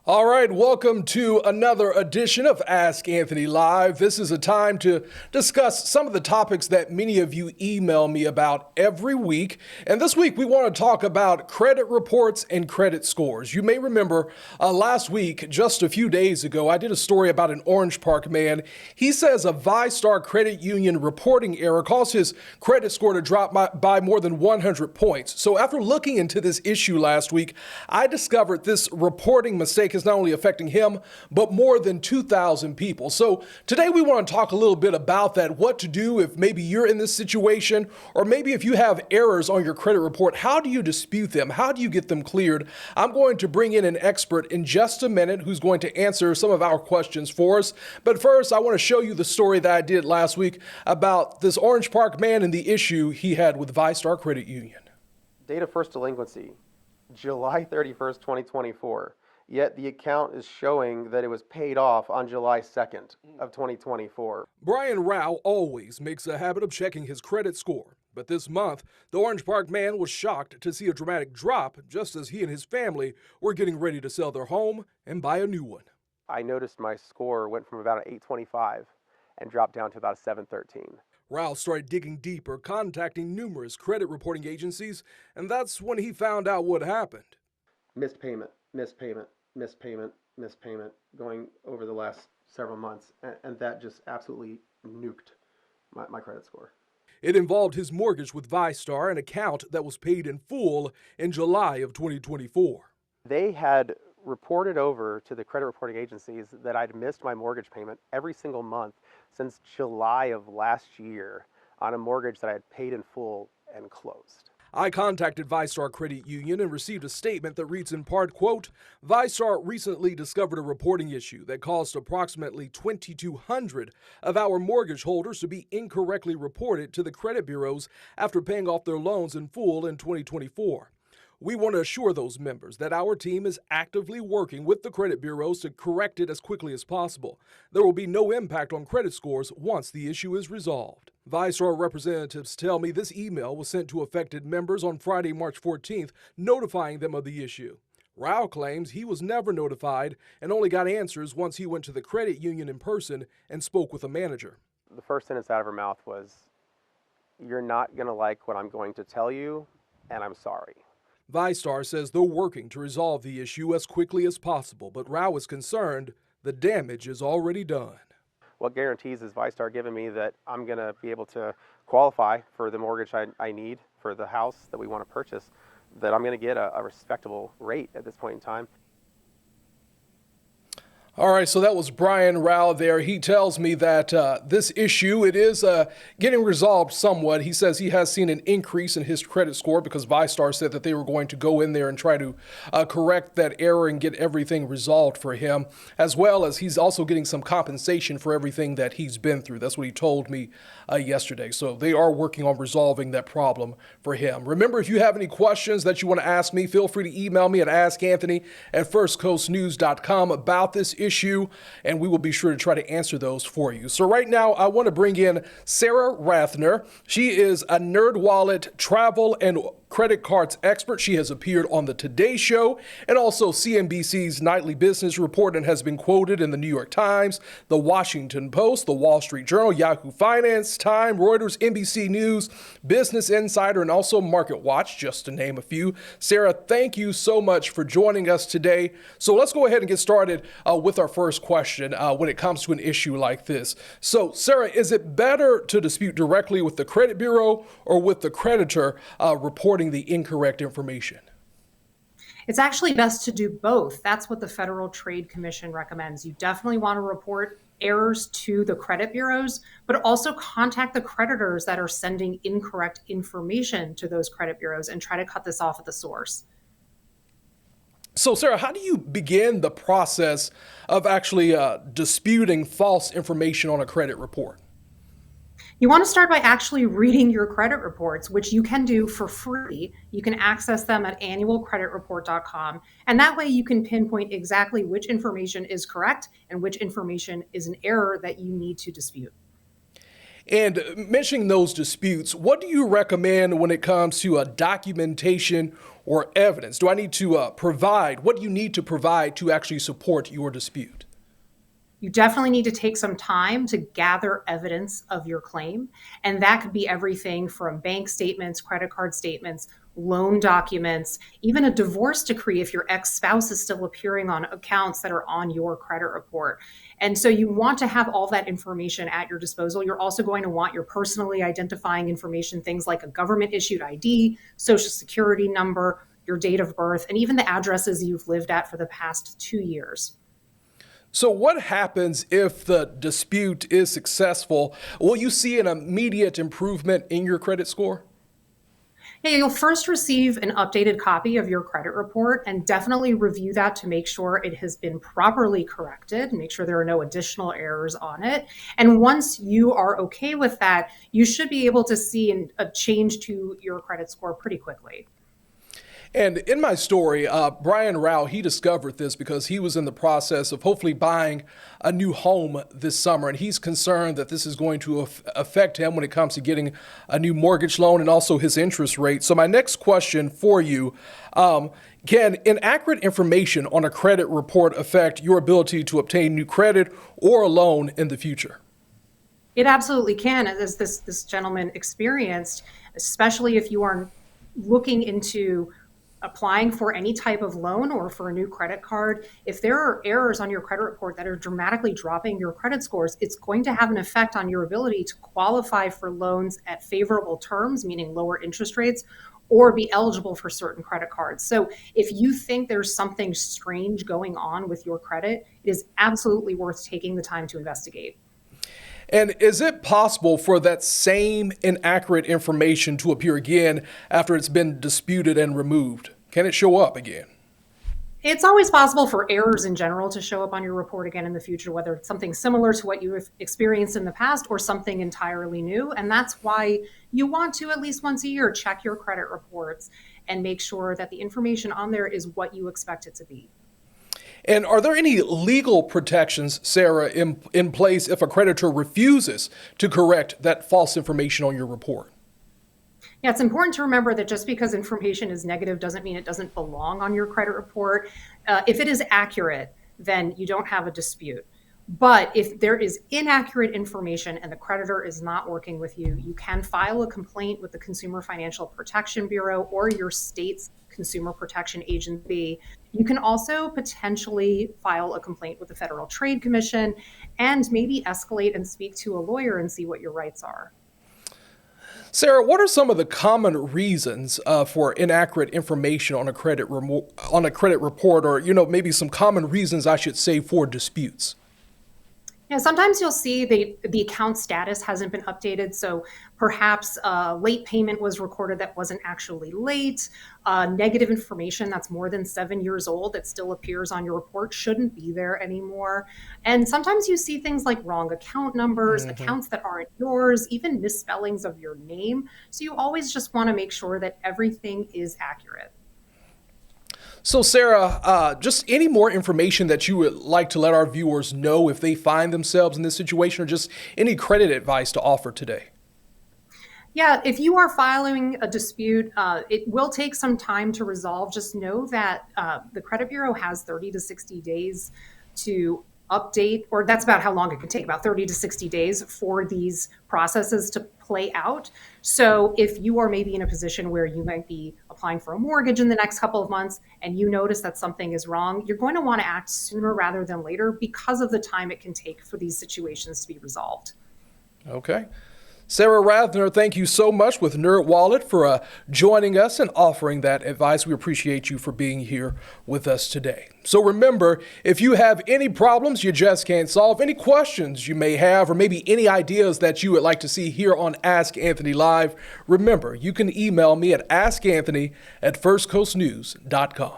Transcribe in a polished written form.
All right, welcome to another edition of Ask Anthony Live. This is a time to discuss some of the topics that many of you email me about every week. And this week we want to talk about credit reports and credit scores. You may remember last week, just a few days ago, I did a story about an Orange Park man. He says a VyStar credit union reporting error caused his credit score to drop by more than 100 points. So after looking into this issue last week, I discovered this reporting mistake is not only affecting him, but more than 2,000 people. So today we want to talk a little bit about that, what to do if maybe you're in this situation, or maybe if you have errors on your credit report, how do you dispute them? How do you get them cleared? I'm going to bring in an expert in just a minute who's going to answer some of our questions for us. But first, I want to show you the story that I did last week about this Orange Park man and the issue he had with VyStar Credit Union. Date of first delinquency, July 31st, 2024. Yet the account is showing that it was paid off on July 2nd of 2024. Brian Rao always makes a habit of checking his credit score. But this month, the Orange Park man was shocked to see a dramatic drop just as he and his family were getting ready to sell their home and buy a new one. I noticed my score went from about an 825 and dropped down to about a 713. Rao started digging deeper, contacting numerous credit reporting agencies, and that's when he found out what happened. Missed payment, going over the last several months, and that just absolutely nuked my credit score. It involved his mortgage with VyStar, an account that was paid in full in July of 2024. They had reported over to the credit reporting agencies that I'd missed my mortgage payment every single month since July of last year on a mortgage that I had paid in full and closed. I contacted VyStar Credit Union and received a statement that reads in part, quote, VyStar recently discovered a reporting issue that caused approximately 2,200 of our mortgage holders to be incorrectly reported to the credit bureaus after paying off their loans in full in 2024. We want to assure those members that our team is actively working with the credit bureaus to correct it as quickly as possible. There will be no impact on credit scores once the issue is resolved. VyStar representatives tell me this email was sent to affected members on Friday, March 14th, notifying them of the issue. Rao claims he was never notified and only got answers once he went to the credit union in person and spoke with a manager. The first sentence out of her mouth was, "You're not going to like what I'm going to tell you, and I'm sorry." VyStar says they're working to resolve the issue as quickly as possible, but Rao is concerned the damage is already done. What guarantees is VyStar giving me that I'm going to be able to qualify for the mortgage I need for the house that we want to purchase, that I'm going to get a respectable rate at this point in time? All right, so that was Brian Rao there. He tells me that this issue, it is getting resolved somewhat. He says he has seen an increase in his credit score because VyStar said that they were going to go in there and try to correct that error and get everything resolved for him, as well as he's also getting some compensation for everything that he's been through. That's what he told me yesterday. So they are working on resolving that problem for him. Remember, if you have any questions that you want to ask me, feel free to email me at askanthony@firstcoastnews.com about this issue, and we will be sure to try to answer those for you. So right now, I want to bring in Sarah Rathner. She is a NerdWallet travel and credit cards expert. She has appeared on the Today Show and also CNBC's Nightly Business Report and has been quoted in the New York Times, the Washington Post, the Wall Street Journal, Yahoo Finance, Time, Reuters, NBC News, Business Insider, and also Market Watch, just to name a few. Sarah, thank you so much for joining us today. So let's go ahead and get started with our first question when it comes to an issue like this. So, Sarah, is it better to dispute directly with the credit bureau or with the creditor reporting the incorrect information? It's actually best to do both. That's what the Federal Trade Commission recommends. You definitely want to report errors to the credit bureaus, but also contact the creditors that are sending incorrect information to those credit bureaus and try to cut this off at the source. So, Sarah, how do you begin the process of actually disputing false information on a credit report? You want to start by actually reading your credit reports, which you can do for free. You can access them at annualcreditreport.com. And that way you can pinpoint exactly which information is correct and which information is an error that you need to dispute. And mentioning those disputes, what do you recommend when it comes to documentation or evidence? Do I need to provide? What do you need to provide to actually support your dispute? You definitely need to take some time to gather evidence of your claim. And that could be everything from bank statements, credit card statements, loan documents, even a divorce decree if your ex-spouse is still appearing on accounts that are on your credit report. And so you want to have all that information at your disposal. You're also going to want your personally identifying information, things like a government issued ID, social security number, your date of birth, and even the addresses you've lived at for the past 2 years. So what happens if the dispute is successful? Will you see an immediate improvement in your credit score? Yeah, you'll first receive an updated copy of your credit report and definitely review that to make sure it has been properly corrected, make sure there are no additional errors on it. And once you are okay with that, you should be able to see a change to your credit score pretty quickly. And in my story, Brian Rao, he discovered this because he was in the process of hopefully buying a new home this summer. And he's concerned that this is going to affect him when it comes to getting a new mortgage loan and also his interest rate. So my next question for you, can inaccurate information on a credit report affect your ability to obtain new credit or a loan in the future? It absolutely can, as this gentleman experienced, especially if you are looking into applying for any type of loan or for a new credit card. If there are errors on your credit report that are dramatically dropping your credit scores, it's going to have an effect on your ability to qualify for loans at favorable terms, meaning lower interest rates, or be eligible for certain credit cards. So if you think there's something strange going on with your credit, it is absolutely worth taking the time to investigate. And is it possible for that same inaccurate information to appear again after it's been disputed and removed? Can it show up again? It's always possible for errors in general to show up on your report again in the future, whether it's something similar to what you've experienced in the past or something entirely new. And that's why you want to, at least once a year, check your credit reports and make sure that the information on there is what you expect it to be. And are there any legal protections, Sarah, in place if a creditor refuses to correct that false information on your report? Yeah, it's important to remember that just because information is negative doesn't mean it doesn't belong on your credit report. If it is accurate, then you don't have a dispute. But if there is inaccurate information and the creditor is not working with you, you can file a complaint with the Consumer Financial Protection Bureau or your state's Consumer Protection Agency. You can also potentially file a complaint with the Federal Trade Commission and maybe escalate and speak to a lawyer and see what your rights are. Sarah, what are some of the common reasons for inaccurate information on a credit report, or maybe some common reasons I should say for disputes? Yeah, sometimes you'll see the account status hasn't been updated. So perhaps late payment was recorded that wasn't actually late. Negative information that's more than 7 years old that still appears on your report shouldn't be there anymore. And sometimes you see things like wrong account numbers, accounts that aren't yours, even misspellings of your name. So you always just want to make sure that everything is accurate. So, Sarah, just any more information that you would like to let our viewers know if they find themselves in this situation, or just any credit advice to offer today? Yeah, if you are filing a dispute, it will take some time to resolve. Just know that the Credit Bureau has 30 to 60 days to update, or that's about how long it can take, about 30 to 60 days for these processes to play out. So if you are maybe in a position where you might be applying for a mortgage in the next couple of months and you notice that something is wrong, you're going to want to act sooner rather than later because of the time it can take for these situations to be resolved. Okay. Sarah Rathner, thank you so much with NerdWallet for joining us and offering that advice. We appreciate you for being here with us today. So remember, if you have any problems you just can't solve, any questions you may have, or maybe any ideas that you would like to see here on Ask Anthony Live, remember, you can email me at askanthony@firstcoastnews.com.